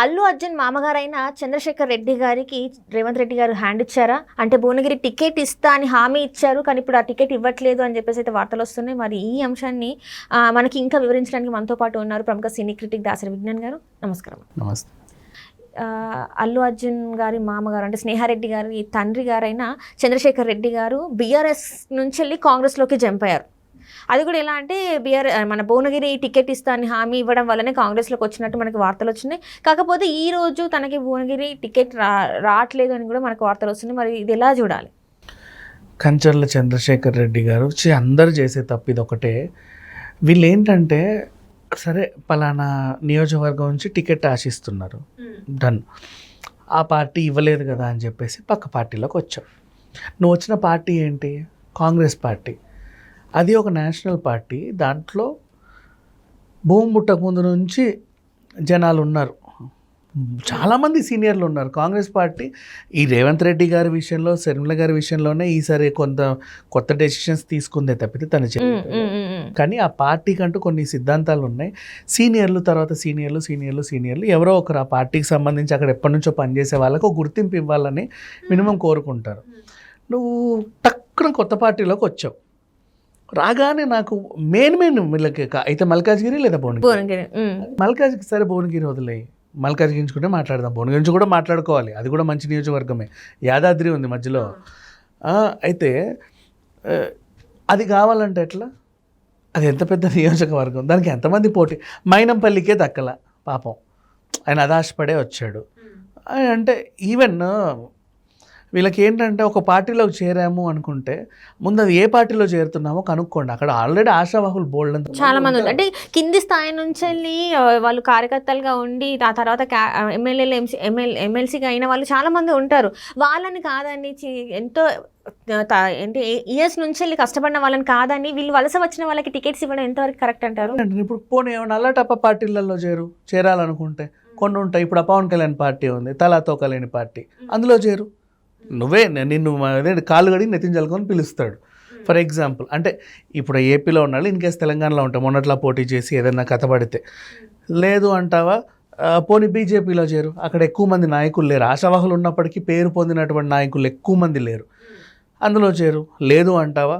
అల్లు అర్జున్ మామగారైన చంద్రశేఖర్ రెడ్డి గారికి రేవంత్ రెడ్డి గారు హ్యాండ్ ఇచ్చారా? అంటే భువనగిరి టికెట్ ఇస్తా అని హామీ ఇచ్చారు, కానీ ఇప్పుడు ఆ టికెట్ ఇవ్వట్లేదు అని చెప్పేసి అయితే వార్తలు వస్తున్నాయి. మరి ఈ అంశాన్ని మనకి ఇంకా వివరించడానికి మనతో పాటు ఉన్నారు ప్రముఖ సినీ క్రిటిక్ దాసరి విజ్ఞాన్ గారు. నమస్కారం. నమస్తే. అల్లు అర్జున్ గారి మామగారు అంటే స్నేహారెడ్డి గారి తండ్రి గారైన చంద్రశేఖర్ రెడ్డి గారు బీఆర్ఎస్ నుంచి వెళ్ళి కాంగ్రెస్లోకి జంప్ అయ్యారు. అది కూడా ఎలా అంటే మన భువనగిరి టికెట్ ఇస్తాన్ని హామీ ఇవ్వడం వల్లనే కాంగ్రెస్లోకి వచ్చినట్టు మనకి వార్తలు వచ్చినాయి. కాకపోతే ఈ రోజు తనకి భువనగిరి టికెట్ రావట్లేదు అని కూడా మనకు వార్తలు వస్తున్నాయి. మరి ఇది ఎలా చూడాలి? కంచర్ల చంద్రశేఖర్ రెడ్డి గారు అందరు చేసే తప్పు ఇది ఒకటే. వీళ్ళు ఏంటంటే సరే పలానా నియోజకవర్గం నుంచి టికెట్ ఆశిస్తున్నారు, డన్, ఆ పార్టీ ఇవ్వలేదు కదా అని చెప్పేసి పక్క పార్టీలోకి వచ్చావు. నువ్వు వచ్చిన పార్టీ ఏంటి? కాంగ్రెస్ పార్టీ. అది ఒక నేషనల్ పార్టీ. దాంట్లో భూమి పుట్టక ముందు నుంచి జనాలు ఉన్నారు, చాలామంది సీనియర్లు ఉన్నారు. కాంగ్రెస్ పార్టీ ఈ రేవంత్ రెడ్డి గారి విషయంలో, శర్మిల గారి విషయంలోనే ఈసారి కొత్త డెసిషన్స్ తీసుకుందే తప్పితే తన కానీ ఆ పార్టీకంటూ కొన్ని సిద్ధాంతాలు ఉన్నాయి. సీనియర్లు తర్వాత సీనియర్లు ఎవరో ఒకరు ఆ పార్టీకి సంబంధించి అక్కడ ఎప్పటి నుంచో పనిచేసే వాళ్ళకు గుర్తింపు ఇవ్వాలని మినిమం కోరుకుంటారు. నువ్వు టక్కున కొత్త పార్టీలోకి వచ్చావు. రాగానే నాకు మెయిన్ వీళ్ళకి అయితే మల్కాజ్గిరి లేదా భువనగిరి. మల్కాజ్గిరి సరే, భువనగిరి వదిలేయి, మల్కాజ్గిరించుకుంటే మాట్లాడదాం. భువనగిరి నుంచి కూడా మాట్లాడుకోవాలి, అది కూడా మంచి నియోజకవర్గమే. యాదాద్రి ఉంది మధ్యలో. అయితే అది కావాలంటే ఎట్లా? అది ఎంత పెద్ద నియోజకవర్గం, దానికి ఎంతమంది పోటీ. మైనంపల్లికే దక్కల పాపం, ఆయన అదాశపడే వచ్చాడు. అంటే ఈవెన్ వీళ్ళకి ఏంటంటే ఒక పార్టీలోకి చేరాము అనుకుంటే ముందు అది ఏ పార్టీలో చేరుతున్నామో కనుక్కోండి. అక్కడ ఆల్రెడీ ఆశావాహులు బోల్డ్ అంత చాలా మంది ఉన్నారు. అంటే కింది స్థాయి నుంచి వెళ్ళి వాళ్ళు కార్యకర్తలుగా ఉండి ఆ తర్వాత ఎమ్మెల్యేలు ఎమ్మెల్సీగా అయిన వాళ్ళు చాలా మంది ఉంటారు. వాళ్ళని కాదని ఎంతో ఏంటి ఇయర్స్ నుంచి వెళ్ళి కష్టపడిన వాళ్ళని కాదని వీళ్ళు వలస వచ్చిన వాళ్ళకి టికెట్స్ ఇవ్వడం ఎంతవరకు కరెక్ట్ అంటారు? ఇప్పుడు పోనీ నల్లటప్ప పార్టీలలో చేరాలనుకుంటే కొన్ని ఉంటాయి. ఇప్పుడు పవన్ కళ్యాణ్ పార్టీ ఉంది, తలాతో లేని పార్టీ, అందులో చేరు. నువ్వే నిన్ను అదే కాళ్ళు గడి నెత్తిన జల్లుకొని పిలుస్తాడు. ఫర్ ఎగ్జాంపుల్ అంటే ఇప్పుడు ఏపీలో ఉన్నాడు, ఇన్కేస్ తెలంగాణలో ఉంటాం, మొన్నట్లా పోటీ చేసి ఏదైనా కథ పడితే లేదు అంటావా, పోనీ బీజేపీలో చేరు. అక్కడ ఎక్కువ మంది నాయకులు లేరు, ఆశావాహులు ఉన్నప్పటికీ పేరు పొందినటువంటి నాయకులు ఎక్కువ మంది లేరు, అందులో చేరు. లేదు అంటావా,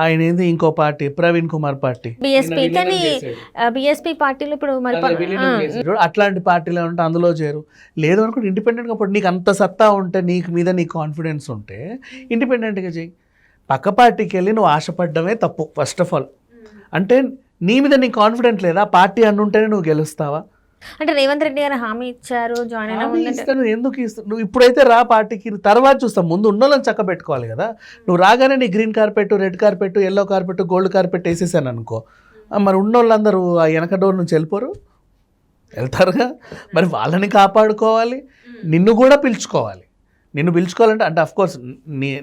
ఆయన ఏంది ఇంకో party Praveen Kumar party, BSP పార్టీలో ఇప్పుడు అట్లాంటి పార్టీలో ఉంటే అందులో చేరు. లేదు అనుకుంటే ఇండిపెండెంట్గా ఇప్పుడు నీకు అంత సత్తా ఉంటే, నీకు మీద నీ కాన్ఫిడెన్స్ ఉంటే ఇండిపెండెంట్గా చేయి. పక్క పార్టీకి వెళ్ళి నువ్వు ఆశపడ్డమే తప్పు. ఫస్ట్ ఆఫ్ ఆల్ అంటే నీ మీద నీ కాన్ఫిడెంట్ లేదా? పార్టీ అన్నుంటేనే నువ్వు గెలుస్తావా? అంటే రేవంత్ రెడ్డి గారు హామీ ఇచ్చారు, జాయిన్ అయినా ఎందుకు ఇస్తాను? నువ్వు ఇప్పుడైతే రా పార్టీకి, తర్వాత చూస్తాం. ముందు ఉన్నోళ్ళని చక్క పెట్టుకోవాలి కదా. నువ్వు రాగానే నీ green carpet, red carpet, yellow carpet, gold carpet వేసేసాను అనుకో, మరి ఉన్నోళ్ళందరూ ఆ వెనక డోర్ నుంచి వెళ్ళిపోరు, వెళ్తారుగా. మరి వాళ్ళని కాపాడుకోవాలి, నిన్ను కూడా పిలుచుకోవాలి. నిన్ను పిలుచుకోవాలంటే అంటే అఫ్కోర్స్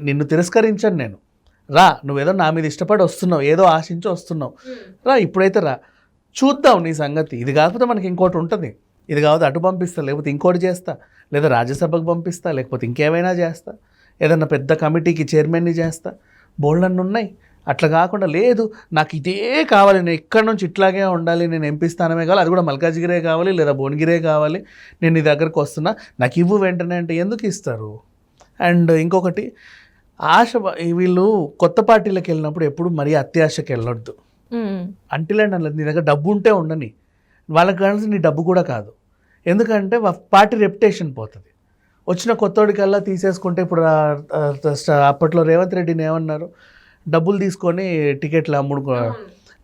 నిన్ను తిరస్కరించాను నేను. రా, నువ్వేదో నా మీద ఇష్టపడి వస్తున్నావు, ఏదో ఆశించి వస్తున్నావు, రా ఇప్పుడైతే రా, చూద్దాం నీ సంగతి. ఇది కాకపోతే మనకి ఇంకోటి ఉంటుంది, ఇది కాకపోతే అటు పంపిస్తా, లేకపోతే ఇంకోటి చేస్తా, లేదా రాజ్యసభకు పంపిస్తా, లేకపోతే ఇంకేమైనా చేస్తా, ఏదన్నా పెద్ద కమిటీకి చైర్మన్ని చేస్తా, బోల్డన్ని ఉన్నాయి. అట్లా కాకుండా లేదు నాకు ఇదే కావాలి, నేను ఎక్కడి నుంచి ఇట్లాగే ఉండాలి, నేను ఎంపీ స్థానమే కావాలి, అది కూడా మల్కాజ్గిరే కావాలి లేదా భువనగిరే కావాలి, నేను నీ దగ్గరకు వస్తున్నా, నాకు ఇవ్వు వెంటనే అంటే ఎందుకు ఇస్తారు? అండ్ ఇంకొకటి వీళ్ళు కొత్త పార్టీలకు వెళ్ళినప్పుడు ఎప్పుడు మరీ అత్యాశకి వెళ్ళొద్దు. అంటిలండి అన్నది నీ దగ్గర డబ్బు ఉంటే ఉండని, వాళ్ళకి కావాల్సిన నీ డబ్బు కూడా కాదు. ఎందుకంటే పార్టీ రెప్యుటేషన్ పోతుంది. వచ్చిన కొత్తోడికల్లా తీసేసుకుంటే ఇప్పుడు అప్పట్లో రేవంత్ రెడ్డిని ఏమన్నారు, డబ్బులు తీసుకొని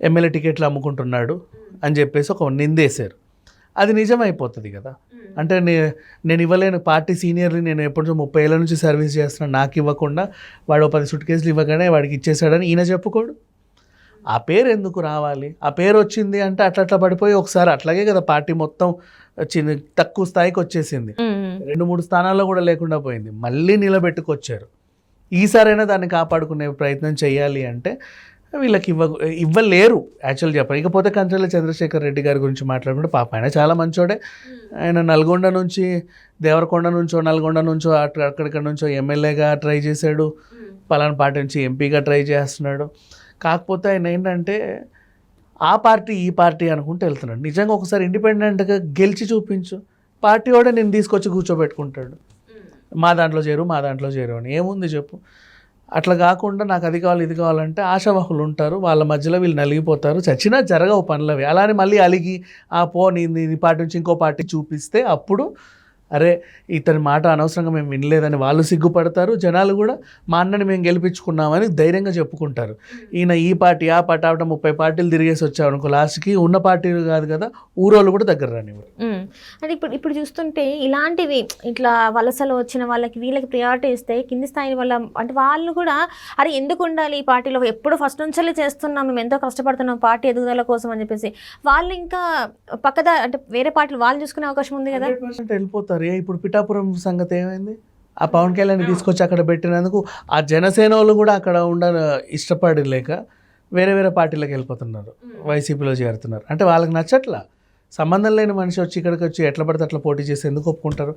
ఎమ్మెల్యే టికెట్లు అమ్ముకుంటున్నాడు అని చెప్పేసి ఒక నిందేశారు. అది నిజమైపోతుంది కదా. అంటే నేను ఇవ్వలేను, పార్టీ సీనియర్ని నేను ఎప్పటి నుంచో 30 ఏళ్ళ నుంచి సర్వీస్ చేస్తున్నాను, నాకు ఇవ్వకుండా వాడు 10 సూట్ కేసులు ఇవ్వగానే వాడికి ఇచ్చేసాడని ఈయన చెప్పుకోడు. ఆ పేరు ఎందుకు రావాలి? ఆ పేరు వచ్చింది అంటే అట్లా పడిపోయి ఒకసారి అట్లాగే కదా పార్టీ మొత్తం తక్కువ స్థాయికి వచ్చేసింది, 2-3 స్థానాల్లో కూడా లేకుండా పోయింది, మళ్ళీ నిలబెట్టుకొచ్చారు. ఈసారైనా దాన్ని కాపాడుకునే ప్రయత్నం చేయాలి అంటే వీళ్ళకి ఇవ్వలేరు యాక్చువల్ చెప్పాలి. ఇకపోతే కంచర్ల చంద్రశేఖర్ రెడ్డి గారి గురించి మాట్లాడుకుంటే పాప ఆయన చాలా మంచోడే. ఆయన నల్గొండ నుంచి, దేవరకొండ నుంచో నల్గొండ నుంచో అక్కడిక్కడ నుంచో ఎమ్మెల్యేగా ట్రై చేశాడు, పలానా పార్టీ నుంచి ఎంపీగా ట్రై చేస్తున్నాడు. కాకపోతే ఆయన ఏంటంటే ఆ పార్టీ ఈ పార్టీ అనుకుంటూ వెళ్తున్నాడు. నిజంగా ఒకసారి ఇండిపెండెంట్గా గెలిచి చూపించు, పార్టీ కూడా నేను తీసుకొచ్చి కూర్చోబెట్టుకుంటాడు. మా దాంట్లో చేరు అని ఏముంది చెప్పు. అట్లా కాకుండా నాకు అది కావాలి ఇది కావాలంటే ఆశావాహులు ఉంటారు, వాళ్ళ మధ్యలో వీళ్ళు నలిగిపోతారు, చచ్చినా జరగవు పనులవి. అలానే మళ్ళీ అలిగి నీ పార్టీ నుంచి ఇంకో పార్టీ చూపిస్తే అప్పుడు అరే ఇతని మాట అనవసరంగా మేము వినలేదని వాళ్ళు సిగ్గుపడతారు. జనాలు కూడా మా అన్నని మేము గెలిపించుకున్నామని ధైర్యంగా చెప్పుకుంటారు. ఈయన ఈ పార్టీ ఆ పార్టీ ఆవిడ 30 పార్టీలు తిరిగేసి వచ్చావు అనుకో, లాస్ట్కి ఉన్న పార్టీలు కాదు కదా ఊరోళ్ళు కూడా దగ్గర రానివ్వరు. అంటే ఇప్పుడు చూస్తుంటే ఇలాంటివి ఇట్లా వలసలు వచ్చిన వాళ్ళకి వీళ్ళకి ప్రియారిటీ ఇస్తే కింది స్థాయి వాళ్ళ అంటే వాళ్ళు కూడా అరే ఎందుకు ఉండాలి ఈ పార్టీలో, ఎప్పుడు ఫస్ట్ నుంచే చేస్తున్నాం, మేము ఎంతో కష్టపడుతున్నాం పార్టీ ఎదుగుదల కోసం అని చెప్పేసి వాళ్ళు ఇంకా పక్కదా అంటే వేరే పార్టీలు వాళ్ళు చూసుకునే అవకాశం ఉంది కదా. 100% వెళ్ళిపోతారు. ఇప్పుడు పిఠాపురం సంగతి ఏమైంది? ఆ పవన్ కళ్యాణ్ తీసుకొచ్చి అక్కడ పెట్టినందుకు ఆ జనసేన వాళ్ళు కూడా అక్కడ ఇష్టపడలేక వేరే పార్టీలకు వెళ్ళిపోతున్నారు, వైసీపీలో చేరుతున్నారు. అంటే వాళ్ళకి నచ్చట్లా, సంబంధం లేని మనిషి వచ్చి ఇక్కడికి వచ్చి ఎట్లా పడితే అట్లా పోటీ చేసి ఎందుకు ఒప్పుకుంటారు?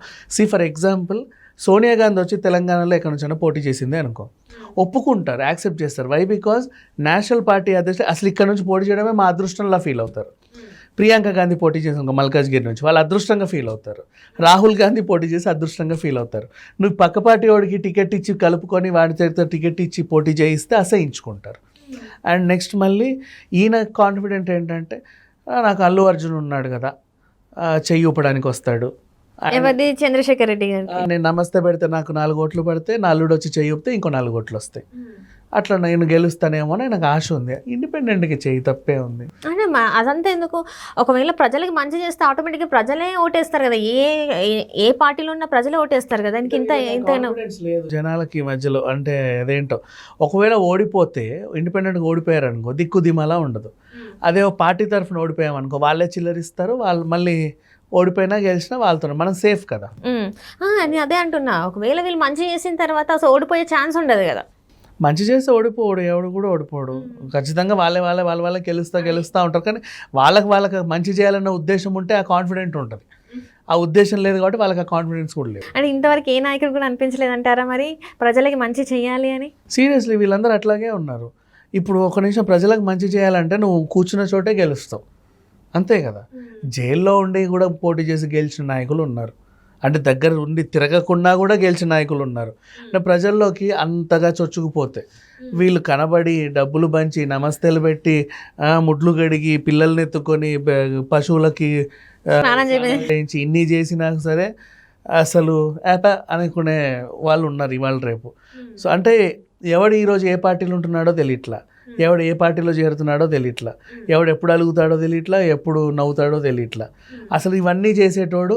ఫర్ ఎగ్జాంపుల్ సోనియా గాంధీ వచ్చి తెలంగాణలో ఎక్కడి నుంచైనా పోటీ చేసింది అనుకో, ఒప్పుకుంటారు, యాక్సెప్ట్ చేస్తారు. వై? బికాజ్ నేషనల్ పార్టీ అధ్యక్షుడు అసలు ఇక్కడ నుంచి పోటీ చేయడమే మా అదృష్టంలా ఫీల్ అవుతారు. ప్రియాంక గాంధీ పోటీ చేసిన మల్కాజ్గిరి నుంచి వాళ్ళు అదృష్టంగా ఫీల్ అవుతారు. రాహుల్ గాంధీ పోటీ చేసి అదృష్టంగా ఫీల్ అవుతారు. నువ్వు పక్క పార్టీ వాడికి టికెట్ ఇచ్చి కలుపుకొని వాడి చేతితో టికెట్ ఇచ్చి పోటీ చేయిస్తే అసహించుకుంటారు. అండ్ నెక్స్ట్ మళ్ళీ ఈయన కాన్ఫిడెంట్ ఏంటంటే నాకు అల్లు అర్జున్ ఉన్నాడు కదా, చెయ్యి ఊపడానికి వస్తాడు. ఎవరిది? చంద్రశేఖర్ రెడ్డి గారు. నేను నమస్తే పెడితే నాకు 4 ఓట్లు పడితే, నా అల్లుడు వచ్చి చెయ్యి ఊపితే ఇంకో 4 ఓట్లు వస్తాయి. అట్లా నేను గెలుస్తానేమో అని నాకు ఆశ ఉంది. ఇండిపెండెంట్గా చెయ్యి తప్పే ఉంది అంటే అదంతా ఎందుకు? ఒకవేళ ప్రజలకి మంచి చేస్తే ఆటోమేటిక్గా ప్రజలే ఓటేస్తారు కదా, ఏ పార్టీలో ఉన్న ప్రజలే ఓటేస్తారు కదా. దానికి ఇంత లేదు జనాలకి మధ్యలో. అంటే అదేంటో ఒకవేళ ఓడిపోతే ఇండిపెండెంట్గా ఓడిపోయారు అనుకో దిక్కు దిమాలా ఉండదు. అదే ఒక పార్టీ తరఫున ఓడిపోయామనుకో వాళ్ళే చిల్లరిస్తారు, వాళ్ళు మళ్ళీ ఓడిపోయినా గెలిచినా వాళ్ళతో మనం సేఫ్ కదా. నేను అదే అంటున్నా, ఒకవేళ వీళ్ళు మంచి చేసిన తర్వాత అసలు ఓడిపోయే ఛాన్స్ ఉండదు కదా. మంచి చేస్తే ఓడిపోడు, ఎవడు కూడా ఓడిపోడు. ఖచ్చితంగా వాళ్ళే గెలుస్తూ ఉంటారు. కానీ వాళ్ళకి మంచి చేయాలన్న ఉద్దేశం ఉంటే ఆ కాన్ఫిడెంట్ ఉంటుంది. ఆ ఉద్దేశం లేదు కాబట్టి వాళ్ళకి ఆ కాన్ఫిడెన్స్ కూడా లేదు. అంటే ఇంతవరకు ఏ నాయకుడు కూడా అనిపించలేదంటారా మరి ప్రజలకి మంచి చేయాలి అని? సీరియస్లీ వీళ్ళందరూ అట్లాగే ఉన్నారు. ఇప్పుడు ఒక నిమిషం ప్రజలకు మంచి చేయాలంటే నువ్వు కూర్చున్న చోటే గెలుస్తావు, అంతే కదా. జైల్లో ఉండి కూడా పోటీ చేసి గెలిచిన నాయకులు ఉన్నారు, అంటే దగ్గర ఉండి తిరగకుండా కూడా గెలిచిన నాయకులు ఉన్నారు. అంటే ప్రజల్లోకి అంతగా చొచ్చుకుపోతే వీళ్ళు కనబడి డబ్బులు పంచి నమస్తేలు పెట్టి ముడ్లు గడిగి పిల్లల్ని ఎత్తుకొని పశువులకి చేయించి ఇన్ని చేసినా సరే అసలు అనుకునే వాళ్ళు ఉన్నారు ఇవాళ రేపు. సో అంటే ఎవడు ఈరోజు ఏ పార్టీలో ఉంటున్నాడో తెలియట్లా, ఎవడు ఏ పార్టీలో చేరుతున్నాడో తెలియట్లా, ఎవడు ఎప్పుడు అలుగుతాడో తెలియట్లా, ఎప్పుడు నవ్వుతాడో తెలియట్లా. అసలు ఇవన్నీ చేసేటోడు